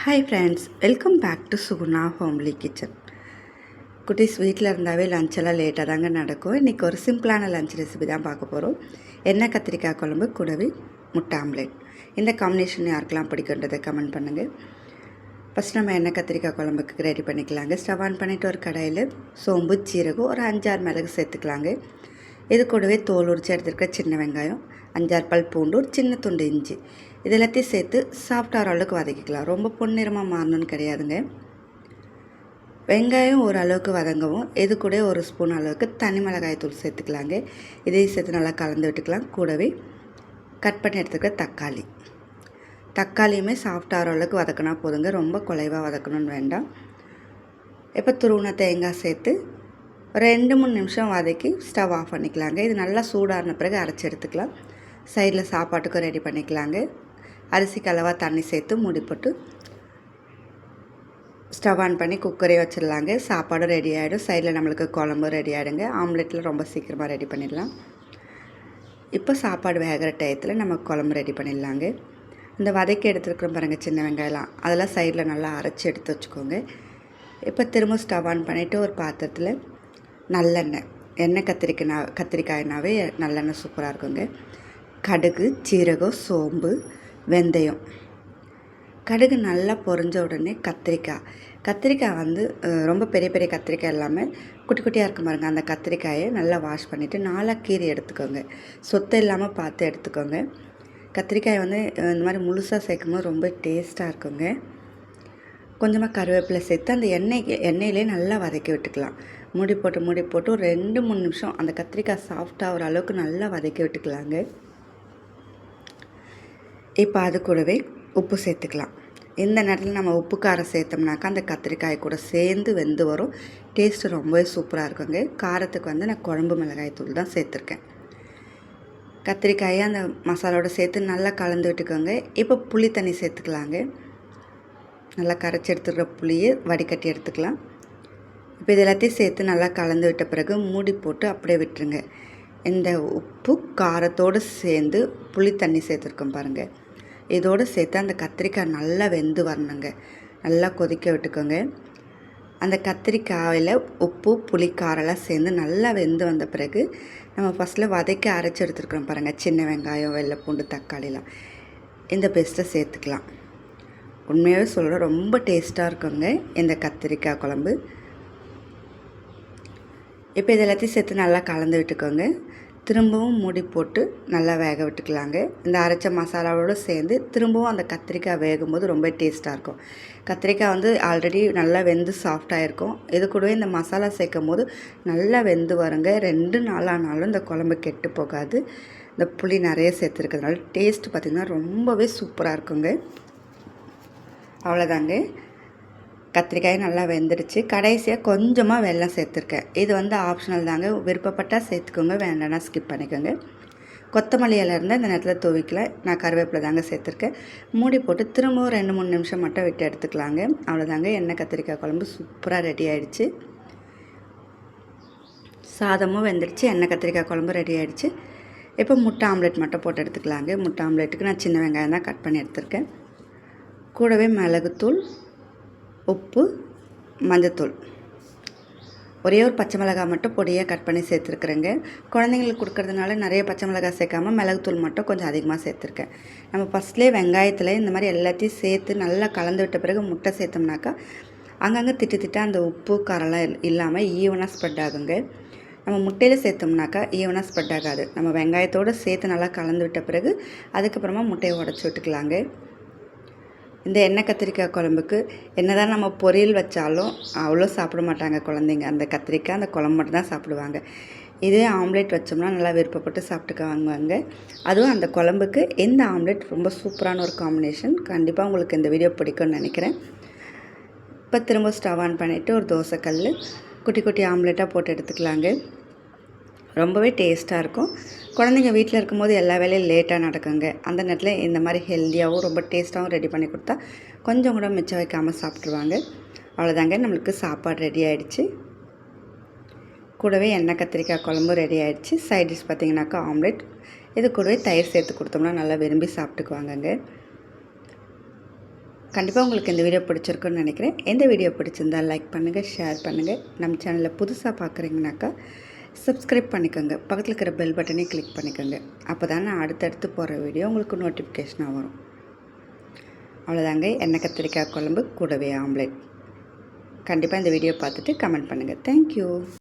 Hi friends, welcome back to Suguna homely kitchen. குட்டீஸ் வீட்டில் இருந்தாவே லஞ்செல்லாம் லேட்டாக தாங்க நடக்கும். இன்றைக்கி ஒரு சிம்பிளான லஞ்ச் ரெசிபி தான் பார்க்க போகிறோம். எண்ணெய் கத்திரிக்காய் குழம்பு கூடவே முட்டை ஆம்லேட். இந்த காம்பினேஷன் யாருக்கெல்லாம் பிடிக்குன்றதை கமெண்ட் பண்ணுங்கள். ஃபஸ்ட் நம்ம எண்ணெய் கத்திரிக்காய் குழம்புக்கு ரெடி பண்ணிக்கலாங்க. ஸ்டவ் ஆன் பண்ணிவிட்டு ஒரு கடாயில் சோம்பு, சீரகம், ஒரு 5-6 மிளகு சேர்த்துக்கலாங்க. இது கூடவே தோல் உரிச்சு எடுத்துருக்க சின்ன வெங்காயம், 5-6 பல் பூண்டு, ஒரு சின்ன துண்டு இஞ்சி, இது எல்லாத்தையும் சேர்த்து சாஃப்டாகிற அளவுக்கு வதக்கிக்கலாம். ரொம்ப பொன்னிறமாக மாறணும்னு கிடையாதுங்க. வெங்காயம் ஓரளவுக்கு வதங்கவும் இது கூட ஒரு ஸ்பூன் அளவுக்கு தனி மிளகாய் தூள் சேர்த்துக்கலாங்க. இதையும் சேர்த்து நல்லா கலந்து விட்டுக்கலாம். கூடவே கட் பண்ணி எடுத்துக்கிற தக்காளியுமே சாஃப்டாகிற அளவுக்கு வதக்கினா போதுங்க. ரொம்ப குலைவாக வதக்கணும்னு வேண்டாம். இப்போ துருவின தேங்காய் சேர்த்து 2-3 நிமிஷம் வதக்கி ஸ்டவ் ஆஃப் பண்ணிக்கலாங்க. இது நல்லா சூடான பிறகு அரைச்சி எடுத்துக்கலாம். சைடில் சாப்பாட்டுக்கும் ரெடி பண்ணிக்கலாங்க. அரிசிக்கு அளவாக தண்ணி சேர்த்து மூடி போட்டு ஸ்டவ் ஆன் பண்ணி குக்கரே வச்சிடலாங்க. சாப்பாடும் ரெடி ஆகிடும். சைடில் நம்மளுக்கு குழம்பும் ரெடி ஆகிடுங்க. ஆம்லெட்டில் ரொம்ப சீக்கிரமாக ரெடி பண்ணிடலாம். இப்போ சாப்பாடு வேகிற டயத்தில் நம்ம குழம்பு ரெடி பண்ணிடலாங்க. இந்த வதக்கி எடுத்துருக்குறோம் பாருங்கள் சின்ன வெங்காயம்லாம், அதெல்லாம் சைடில் நல்லா அரைச்சி எடுத்து வச்சுக்கோங்க. இப்போ திரும்ப ஸ்டவ் ஆன் பண்ணிவிட்டு ஒரு பாத்திரத்தில் எண்ணெய் கத்திரிக்காய்னாவே நல்லெண்ணெய் சூப்பராக இருக்குங்க. கடுகு, சீரகம், சோம்பு, வெந்தயம். கடுகு நல்லா பொரிஞ்ச உடனே கத்திரிக்காய் வந்து ரொம்ப பெரிய பெரிய கத்திரிக்காய் இல்லாமல் குட்டி குட்டியாக இருக்கும் பாருங்க. அந்த கத்திரிக்காயை நல்லா வாஷ் பண்ணிவிட்டு 4 கீரை எடுத்துக்கோங்க. சொத்தை இல்லாமல் பார்த்து எடுத்துக்கோங்க. கத்திரிக்காய் வந்து இந்த மாதிரி முழுசாக சேர்க்கும்போது ரொம்ப டேஸ்ட்டாக இருக்குங்க. கொஞ்சமாக கருவேப்பிலை சேர்த்து அந்த எண்ணெயிலே நல்லா வதக்கி விட்டுக்கலாம். மூடி போட்டு ஒரு 2-3 நிமிஷம் அந்த கத்திரிக்காய் சாஃப்டாக ஒரு அளவுக்கு நல்லா வதக்கி விட்டுக்கலாங்க. இப்போ அது கூடவே உப்பு சேர்த்துக்கலாம். இந்த நேரத்தில் நம்ம உப்பு காரம் சேர்த்தோம்னாக்கா அந்த கத்திரிக்காய் கூட சேர்ந்து வெந்து வரும். டேஸ்ட்டு ரொம்பவே சூப்பராக இருக்குங்க. காரத்துக்கு வந்து நான் குழம்பு மிளகாய் தூள் தான் சேர்த்துருக்கேன். கத்திரிக்காயை அந்த மசாலோடு சேர்த்து நல்லா கலந்து விட்டுக்கோங்க. இப்போ புளி தண்ணி சேர்த்துக்கலாங்க. நல்லா கரைச்சி எடுத்துக்கிற புளியை வடிகட்டி எடுத்துக்கலாம். இப்போ இது எல்லாத்தையும் சேர்த்து நல்லா கலந்து விட்ட பிறகு மூடி போட்டு அப்படியே விட்டுருங்க. இந்த உப்பு காரத்தோடு சேர்ந்து புளி தண்ணி சேர்த்துருக்கோம் பாருங்கள், இதோடு சேர்த்து அந்த கத்திரிக்காய் நல்லா வெந்து வரணுங்க. நல்லா கொதிக்க விட்டுக்கோங்க. அந்த கத்திரிக்காயில் உப்பு, புளி, காரெல்லாம் சேர்ந்து நல்லா வெந்து வந்த பிறகு நம்ம ஃபஸ்ட்டில் வதக்கி அரைச்சி எடுத்துருக்குறோம் பாருங்கள், சின்ன வெங்காயம், வெள்ளை பூண்டு, தக்காளிலாம், இந்த பேஸ்ட்டை சேர்த்துக்கலாம். உண்மையாகவே சொல்கிறேன், ரொம்ப டேஸ்ட்டாக இருக்குங்க இந்த கத்திரிக்காய் குழம்பு. இப்போ இது எல்லாத்தையும் சேர்த்து நல்லா கலந்து விட்டுக்கோங்க. திரும்பவும் மூடி போட்டு நல்லா வேக விட்டுக்கலாங்க. இந்த அரைச்ச மசாலாவோடு சேர்ந்து திரும்பவும் அந்த கத்திரிக்காய் வேகும்போது ரொம்ப டேஸ்ட்டாக இருக்கும். கத்திரிக்காய் வந்து ஆல்ரெடி நல்லா வெந்து சாஃப்டாக இருக்கும். இது கூடவே இந்த மசாலா சேர்க்கும் போது நல்லா வெந்து வருங்க. 2 நாள் ஆனாலும் இந்த குழம்பு கெட்டு போகாது. இந்த புளி நிறைய சேர்த்துருக்கிறதுனால டேஸ்ட் பார்த்திங்கன்னா ரொம்பவே சூப்பராக இருக்குங்க. அவ்வளோதாங்க, கத்திரிக்காய் நல்லா வெந்துடுச்சு. கடைசியாக கொஞ்சமாக வெல்லம் சேர்த்துருக்கேன். இது வந்து ஆப்ஷனல் தாங்க, விருப்பப்பட்டால் சேர்த்துக்கோங்க, வேண்டாம்னா ஸ்கிப் பண்ணிக்கோங்க. கொத்தமல்லி இலை இருந்தால் இந்த நேரத்தில் துவைக்கல. நான் கருவேப்பிலை தாங்க சேர்த்துருக்கேன். மூடி போட்டு திரும்பவும் 2-3 நிமிஷம் மட்டும் விட்டு எடுத்துக்கலாங்க. அவ்வளோதாங்க, எண்ணெய் கத்திரிக்காய் குழம்பு சூப்பராக ரெடி ஆகிடுச்சு. சாதமும் வெந்துடுச்சு, எண்ணெய் கத்திரிக்காய் குழம்பு ரெடி ஆகிடுச்சு. இப்போ முட்டை ஆம்லேட் மட்டும் போட்டு எடுத்துக்கலாங்க. முட்டை ஆம்லேட்டுக்கு நான் சின்ன வெங்காயம் தான் கட் பண்ணி எடுத்துருக்கேன். கூடவே மிளகுத்தூள், உப்பு, மஞ்சத்தூள், ஒரே ஒரு பச்சை மிளகாய் மட்டும் பொடியாக கட் பண்ணி சேர்த்துருக்குறேங்க. குழந்தைங்களுக்கு கொடுக்கறதுனால நிறைய பச்சை மிளகாய் சேர்க்காமல் மிளகுத்தூள் மட்டும் கொஞ்சம் அதிகமாக சேர்த்துருக்கேன். நம்ம ஃபஸ்ட்லேயே வெங்காயத்தில் இந்த மாதிரி எல்லாத்தையும் சேர்த்து நல்லா கலந்து விட்ட பிறகு முட்டை சேர்த்தோம்னாக்கா அங்கங்கே திட்டு அந்த உப்பு காரெல்லாம் இல்லாமல் ஈவனாக ஸ்ப்ரெட் ஆகுங்க. நம்ம முட்டையில் சேர்த்தோம்னாக்கா ஈவனாக ஸ்ப்ரெட் ஆகாது. நம்ம வெங்காயத்தோடு சேர்த்து நல்லா கலந்து விட்ட பிறகு அதுக்கப்புறமா முட்டையை உடச்சி விட்டுக்கலாங்க. இந்த எண்ணெய் கத்திரிக்காய் குழம்புக்கு என்ன தான் நம்ம பொரியல் வச்சாலும் அவ்வளோ சாப்பிட மாட்டாங்க குழந்தைங்க. அந்த கத்திரிக்காய் அந்த குழம்பு மட்டும் தான் சாப்பிடுவாங்க. இதே ஆம்லேட் வச்சோம்னா நல்லா விருப்பப்பட்டு சாப்பிட்டுக்குவாங்க. அதுவும் அந்த குழம்புக்கு இந்த ஆம்லேட் ரொம்ப சூப்பரான ஒரு காம்பினேஷன். கண்டிப்பாக உங்களுக்கு இந்த வீடியோ பிடிக்கும்னு நினைக்கிறேன். இப்போ திரும்ப ஸ்டவ் ஆன் பண்ணிவிட்டு ஒரு தோசைக்கல் குட்டி குட்டி ஆம்லேட்டாக போட்டு எடுத்துக்கலாங்க. ரொம்பவே டேஸ்ட்டாக இருக்கும். குழந்தைங்க வீட்டில் இருக்கும்போது எல்லா வேலையும் லேட்டாக நடக்குங்க. அந்த நேரத்தில் இந்த மாதிரி ஹெல்த்தியாகவும் ரொம்ப டேஸ்ட்டாகவும் ரெடி பண்ணி கொடுத்தா கொஞ்சம் கூட மிச்சம் வைக்காமல் சாப்பிட்ருவாங்க. அவ்வளோதாங்க, நம்மளுக்கு சாப்பாடு ரெடி ஆகிடுச்சு. கூடவே எண்ணெய் கத்திரிக்காய் குழம்பு ரெடி ஆகிடுச்சு. சைட் டிஷ் பார்த்திங்கனாக்கா ஆம்லேட். இது கூடவே தயிர் சேர்த்து கொடுத்தோம்னா நல்லா விரும்பி சாப்பிட்டுக்குவாங்கங்க. கண்டிப்பாக உங்களுக்கு இந்த வீடியோ பிடிச்சிருக்குன்னு நினைக்கிறேன். எந்த வீடியோ பிடிச்சிருந்தால் லைக் பண்ணுங்கள், ஷேர் பண்ணுங்கள். நம்ம சேனலில் புதுசாக பார்க்குறீங்கனாக்கா சப்ஸ்கிரைப் பண்ணிக்கோங்க. பக்கத்தில் இருக்கிற பெல் பட்டனை கிளிக் பண்ணிக்கோங்க. அப்போ தான் நான் அடுத்தடுத்து போகிற வீடியோ உங்களுக்கு நோட்டிஃபிகேஷனாக வரும். அவ்வளோதாங்க, எண்ணெய் கத்திரிக்காய் குழம்பு கூடவே ஆம்லேட். கண்டிப்பாக இந்த வீடியோ பார்த்துட்டு கமெண்ட் பண்ணுங்கள். தேங்க்யூ.